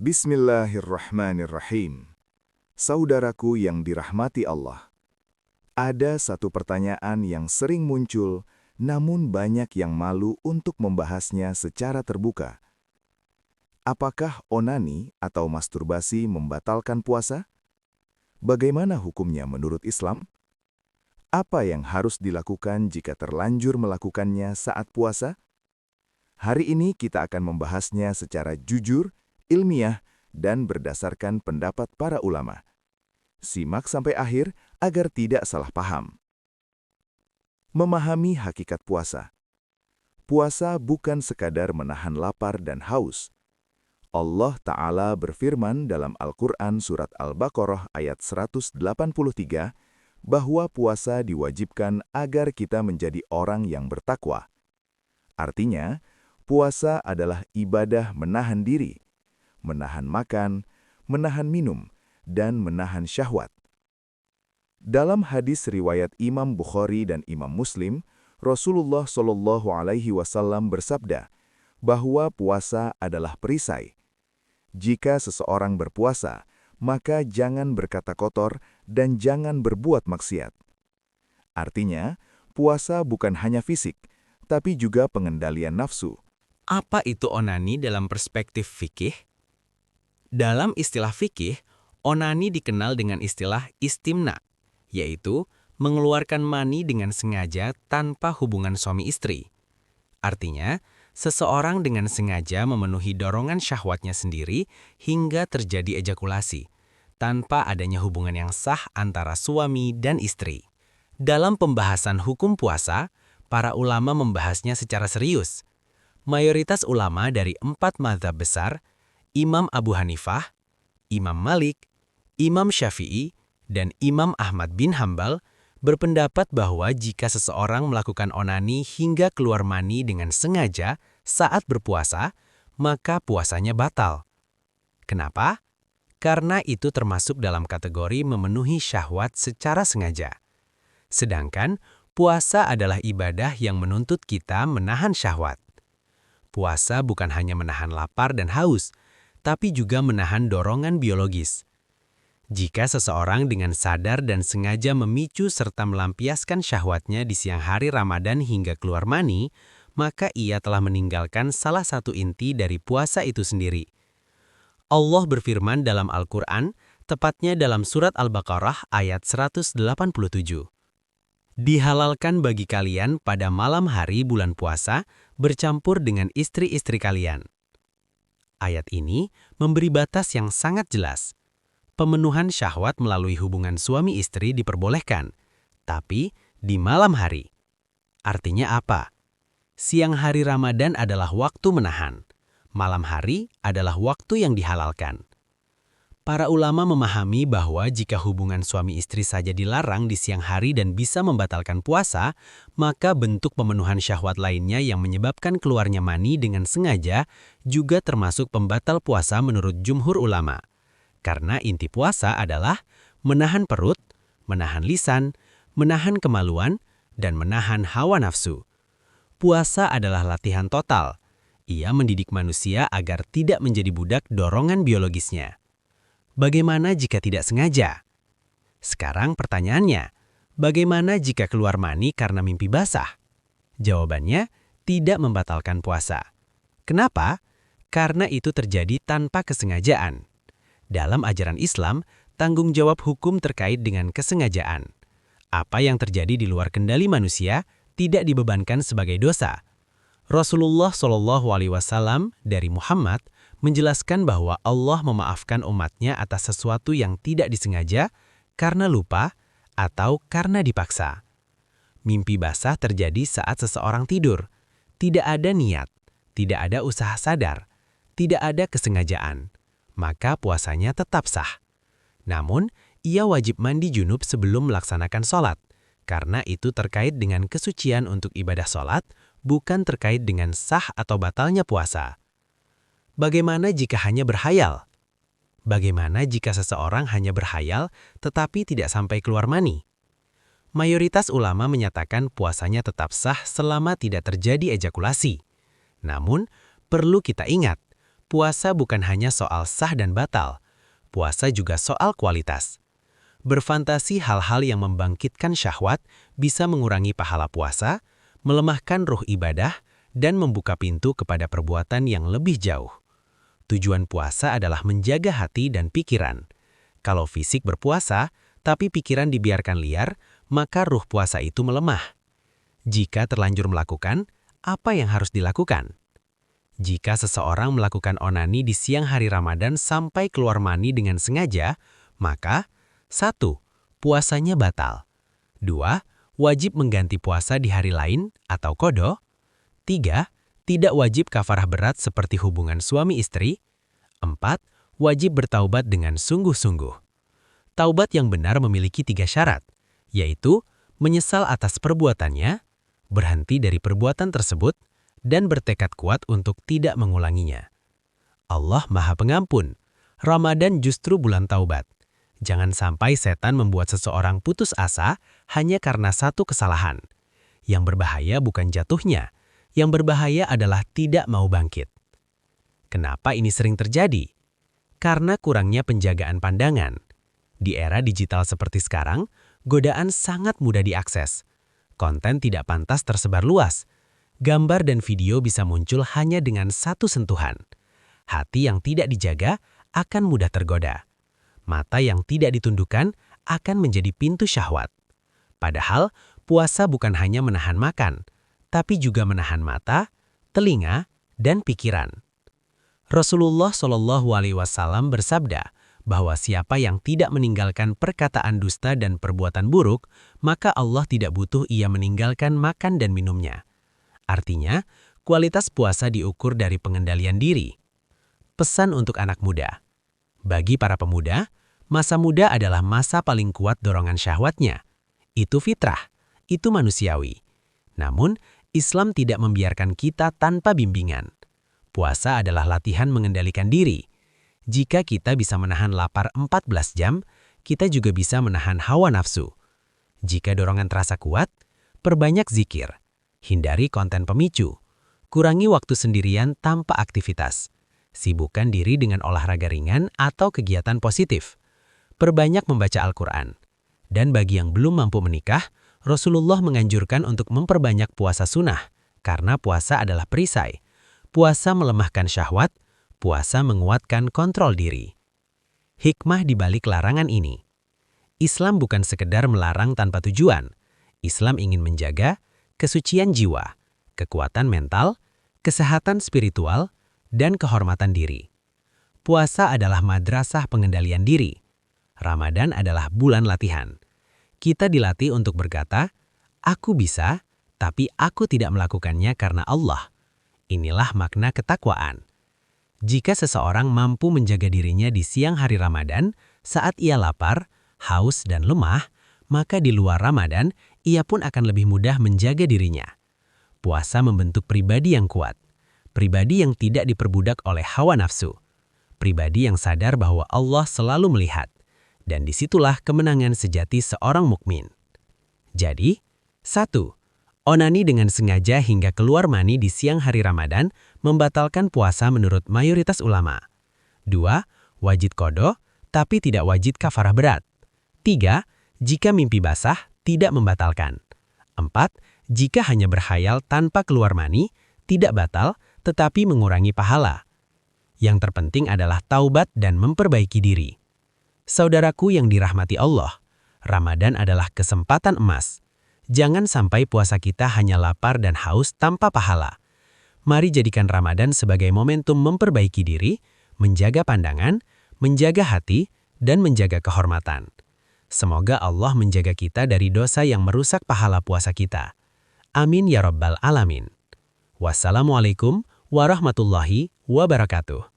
Bismillahirrahmanirrahim. Saudaraku yang dirahmati Allah, ada satu pertanyaan yang sering muncul, namun banyak yang malu untuk membahasnya secara terbuka. Apakah onani atau masturbasi membatalkan puasa? Bagaimana hukumnya menurut Islam? Apa yang harus dilakukan jika terlanjur melakukannya saat puasa? Hari ini kita akan membahasnya secara jujur, ilmiah, dan berdasarkan pendapat para ulama. Simak sampai akhir agar tidak salah paham. Memahami hakikat puasa. Puasa bukan sekadar menahan lapar dan haus. Allah Ta'ala berfirman dalam Al-Quran Surat Al-Baqarah ayat 183 bahwa puasa diwajibkan agar kita menjadi orang yang bertakwa. Artinya, puasa adalah ibadah menahan diri, menahan makan, menahan minum, dan menahan syahwat. Dalam hadis riwayat Imam Bukhari dan Imam Muslim, Rasulullah Shallallahu Alaihi Wasallam bersabda bahwa puasa adalah perisai. Jika seseorang berpuasa, maka jangan berkata kotor dan jangan berbuat maksiat. Artinya, puasa bukan hanya fisik, tapi juga pengendalian nafsu. Apa itu onani dalam perspektif fikih? Dalam istilah fikih, onani dikenal dengan istilah istimna, yaitu mengeluarkan mani dengan sengaja tanpa hubungan suami istri. Artinya, seseorang dengan sengaja memenuhi dorongan syahwatnya sendiri hingga terjadi ejakulasi, tanpa adanya hubungan yang sah antara suami dan istri. Dalam pembahasan hukum puasa, para ulama membahasnya secara serius. Mayoritas ulama dari 4 mazhab besar, Imam Abu Hanifah, Imam Malik, Imam Syafi'i, dan Imam Ahmad bin Hambal berpendapat bahwa jika seseorang melakukan onani hingga keluar mani dengan sengaja saat berpuasa, maka puasanya batal. Kenapa? Karena itu termasuk dalam kategori memenuhi syahwat secara sengaja. Sedangkan puasa adalah ibadah yang menuntut kita menahan syahwat. Puasa bukan hanya menahan lapar dan haus, tapi juga menahan dorongan biologis. Jika seseorang dengan sadar dan sengaja memicu serta melampiaskan syahwatnya di siang hari Ramadan hingga keluar mani, maka ia telah meninggalkan salah satu inti dari puasa itu sendiri. Allah berfirman dalam Al-Quran, tepatnya dalam surat Al-Baqarah ayat 187. Dihalalkan bagi kalian pada malam hari bulan puasa bercampur dengan istri-istri kalian. Ayat ini memberi batas yang sangat jelas. Pemenuhan syahwat melalui hubungan suami istri diperbolehkan, tapi di malam hari. Artinya apa? Siang hari Ramadan adalah waktu menahan. Malam hari adalah waktu yang dihalalkan. Para ulama memahami bahwa jika hubungan suami istri saja dilarang di siang hari dan bisa membatalkan puasa, maka bentuk pemenuhan syahwat lainnya yang menyebabkan keluarnya mani dengan sengaja juga termasuk pembatal puasa menurut jumhur ulama. Karena inti puasa adalah menahan perut, menahan lisan, menahan kemaluan, dan menahan hawa nafsu. Puasa adalah latihan total. Ia mendidik manusia agar tidak menjadi budak dorongan biologisnya. Bagaimana jika tidak sengaja? Sekarang pertanyaannya, bagaimana jika keluar mani karena mimpi basah? Jawabannya, tidak membatalkan puasa. Kenapa? Karena itu terjadi tanpa kesengajaan. Dalam ajaran Islam, tanggung jawab hukum terkait dengan kesengajaan. Apa yang terjadi di luar kendali manusia tidak dibebankan sebagai dosa. Rasulullah SAW dari Muhammad menjelaskan bahwa Allah memaafkan umatnya atas sesuatu yang tidak disengaja, karena lupa, atau karena dipaksa. Mimpi basah terjadi saat seseorang tidur. Tidak ada niat, tidak ada usaha sadar, tidak ada kesengajaan. Maka puasanya tetap sah. Namun, ia wajib mandi junub sebelum melaksanakan sholat, karena itu terkait dengan kesucian untuk ibadah sholat, bukan terkait dengan sah atau batalnya puasa. Bagaimana jika hanya berhayal? Bagaimana jika seseorang hanya berhayal tetapi tidak sampai keluar mani? Mayoritas ulama menyatakan puasanya tetap sah selama tidak terjadi ejakulasi. Namun, perlu kita ingat, puasa bukan hanya soal sah dan batal, puasa juga soal kualitas. Berfantasi hal-hal yang membangkitkan syahwat bisa mengurangi pahala puasa, melemahkan ruh ibadah, dan membuka pintu kepada perbuatan yang lebih jauh. Tujuan puasa adalah menjaga hati dan pikiran. Kalau fisik berpuasa, tapi pikiran dibiarkan liar, maka ruh puasa itu melemah. Jika terlanjur melakukan, apa yang harus dilakukan? Jika seseorang melakukan onani di siang hari Ramadan sampai keluar mani dengan sengaja, maka 1. Puasanya batal. 2. Wajib mengganti puasa di hari lain atau qada. 3. Tidak wajib kafarah berat seperti hubungan suami istri. 4. Wajib bertaubat dengan sungguh-sungguh. Taubat yang benar memiliki 3 syarat, yaitu menyesal atas perbuatannya, berhenti dari perbuatan tersebut, dan bertekad kuat untuk tidak mengulanginya. Allah Maha Pengampun. Ramadan justru bulan taubat. Jangan sampai setan membuat seseorang putus asa hanya karena satu kesalahan. Yang berbahaya bukan jatuhnya, yang berbahaya adalah tidak mau bangkit. Kenapa ini sering terjadi? Karena kurangnya penjagaan pandangan. Di era digital seperti sekarang, godaan sangat mudah diakses. Konten tidak pantas tersebar luas. Gambar dan video bisa muncul hanya dengan satu sentuhan. Hati yang tidak dijaga akan mudah tergoda. Mata yang tidak ditundukkan akan menjadi pintu syahwat. Padahal, puasa bukan hanya menahan makan, tapi juga menahan mata, telinga, dan pikiran. Rasulullah SAW bersabda bahwa siapa yang tidak meninggalkan perkataan dusta dan perbuatan buruk, maka Allah tidak butuh ia meninggalkan makan dan minumnya. Artinya, kualitas puasa diukur dari pengendalian diri. Pesan untuk anak muda. Bagi para pemuda, masa muda adalah masa paling kuat dorongan syahwatnya. Itu fitrah, itu manusiawi. Namun, Islam tidak membiarkan kita tanpa bimbingan. Puasa adalah latihan mengendalikan diri. Jika kita bisa menahan lapar 14 jam, kita juga bisa menahan hawa nafsu. Jika dorongan terasa kuat, perbanyak zikir. Hindari konten pemicu. Kurangi waktu sendirian tanpa aktivitas. Sibukkan diri dengan olahraga ringan atau kegiatan positif. Perbanyak membaca Al-Quran. Dan bagi yang belum mampu menikah, Rasulullah menganjurkan untuk memperbanyak puasa sunnah, karena puasa adalah perisai. Puasa melemahkan syahwat, puasa menguatkan kontrol diri. Hikmah di balik larangan ini. Islam bukan sekedar melarang tanpa tujuan. Islam ingin menjaga kesucian jiwa, kekuatan mental, kesehatan spiritual, dan kehormatan diri. Puasa adalah madrasah pengendalian diri. Ramadan adalah bulan latihan. Kita dilatih untuk berkata, "Aku bisa, tapi aku tidak melakukannya karena Allah." Inilah makna ketakwaan. Jika seseorang mampu menjaga dirinya di siang hari Ramadan, saat ia lapar, haus, dan lemah, maka di luar Ramadan, ia pun akan lebih mudah menjaga dirinya. Puasa membentuk pribadi yang kuat, pribadi yang tidak diperbudak oleh hawa nafsu, pribadi yang sadar bahwa Allah selalu melihat, dan disitulah kemenangan sejati seorang mukmin. Jadi, 1. Onani dengan sengaja hingga keluar mani di siang hari Ramadan membatalkan puasa menurut mayoritas ulama. 2. Wajib qada, tapi tidak wajib kafarah berat. 3. Jika mimpi basah, tidak membatalkan. 4. Jika hanya berhayal tanpa keluar mani, tidak batal, tetapi mengurangi pahala. Yang terpenting adalah taubat dan memperbaiki diri. Saudaraku yang dirahmati Allah, Ramadan adalah kesempatan emas. Jangan sampai puasa kita hanya lapar dan haus tanpa pahala. Mari jadikan Ramadan sebagai momentum memperbaiki diri, menjaga pandangan, menjaga hati, dan menjaga kehormatan. Semoga Allah menjaga kita dari dosa yang merusak pahala puasa kita. Amin ya Rabbal Alamin. Wassalamualaikum warahmatullahi wabarakatuh.